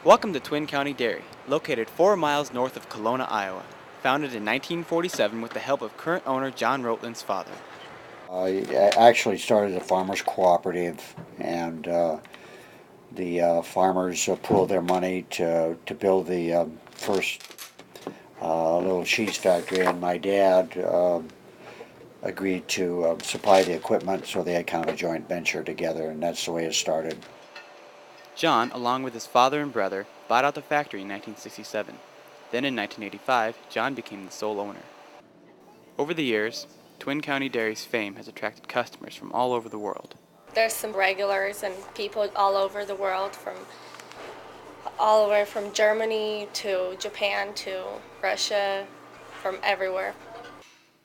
Welcome to Twin County Dairy, located 4 miles north of Kelowna, Iowa. Founded in 1947 with the help of current owner John Rotland's father. I actually started a farmers cooperative, and the farmers pooled their money to build the first little cheese factory, and my dad agreed to supply the equipment, so they had kind of a joint venture together, and that's the way it started. John, along with his father and brother, bought out the factory in 1967. Then in 1985, John became the sole owner. Over the years, Twin County Dairy's fame has attracted customers from all over the world. There's some regulars and people all over the world, from all the way from Germany to Japan to Russia, from everywhere.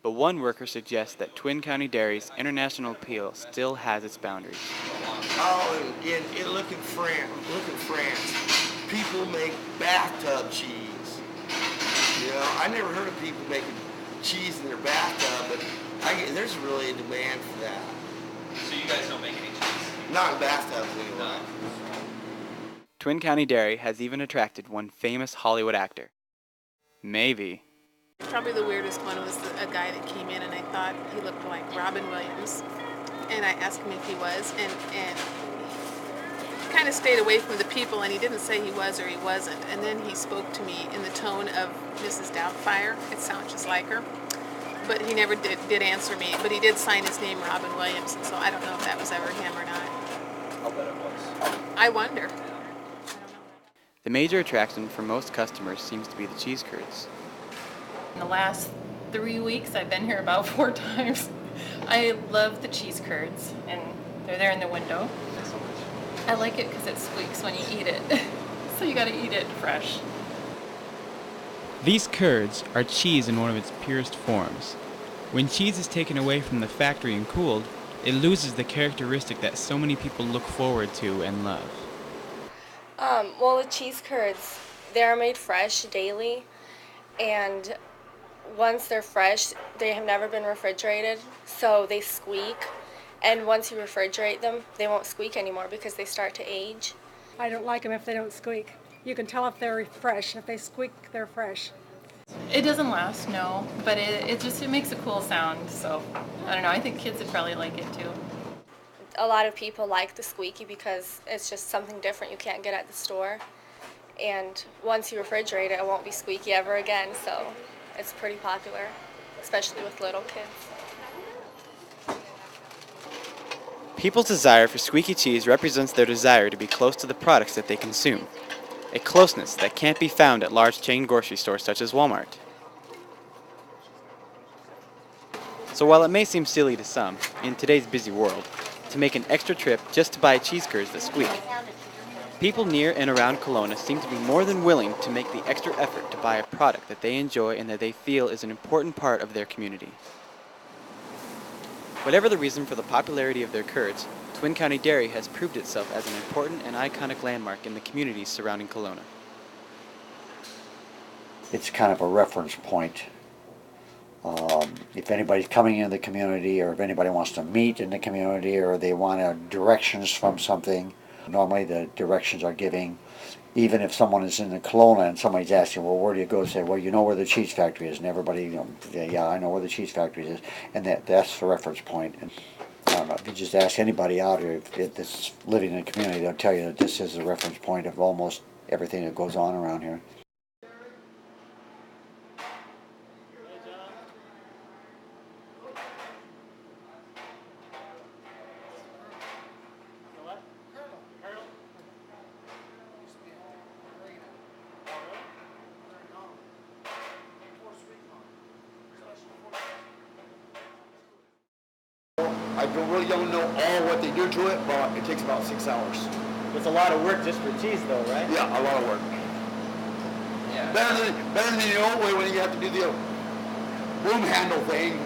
But one worker suggests that Twin County Dairy's international appeal still has its boundaries. Oh, and look in France, people make bathtub cheese. I never heard of people making cheese in their bathtub, but there's really a demand for that. So you guys don't make any cheese? Not in bathtubs anyway. No. Twin County Dairy has even attracted one famous Hollywood actor. Maybe. Probably the weirdest one was a guy that came in and I thought he looked like Robin Williams. And I asked him if he was, and he kind of stayed away from the people, and he didn't say he was or he wasn't. And then he spoke to me in the tone of Mrs. Doubtfire. It sounded just like her. But he never did answer me. But he did sign his name Robin Williams, and so I don't know if that was ever him or not. I'll bet it was. I wonder. The major attraction for most customers seems to be the cheese curds. In the last 3 weeks, I've been here about 4 times. I love the cheese curds, and they're there in the window. I like it because it squeaks when you eat it, so you gotta eat it fresh. These curds are cheese in one of its purest forms. When cheese is taken away from the factory and cooled, it loses the characteristic that so many people look forward to and love. Well, the cheese curds, they are made fresh daily, and once they're fresh, they have never been refrigerated, so they squeak. And once you refrigerate them, they won't squeak anymore because they start to age. I don't like them if they don't squeak. You can tell if they're fresh. If they squeak, they're fresh. It doesn't last, no, but it makes a cool sound, so I don't know, I think kids would probably like it too. A lot of people like the squeaky because it's just something different you can't get at the store. And once you refrigerate it, it won't be squeaky ever again, so it's pretty popular, especially with little kids. People's desire for squeaky cheese represents their desire to be close to the products that they consume, a closeness that can't be found at large chain grocery stores such as Walmart. So while it may seem silly to some, in today's busy world, to make an extra trip just to buy cheese curds that squeak, people near and around Kelowna seem to be more than willing to make the extra effort to buy a product that they enjoy and that they feel is an important part of their community. Whatever the reason for the popularity of their curds, Twin County Dairy has proved itself as an important and iconic landmark in the communities surrounding Kelowna. It's kind of a reference point. If anybody's coming into the community, or if anybody wants to meet in the community, or they want directions from something, normally the directions are giving. Even if someone is in the Kelowna and somebody's asking, well, where do you go? Say, well, you know where the cheese factory is, and everybody, yeah, I know where the cheese factory is, and that's the reference point. And I don't know, if you just ask anybody out here if that's living in the community, they'll tell you that this is the reference point of almost everything that goes on around here. I really don't know all what they do to it, but it takes about 6 hours. It's a lot of work just for cheese, though, right? Yeah, a lot of work. Yeah. Better than the old way when you have to do the broom handle thing.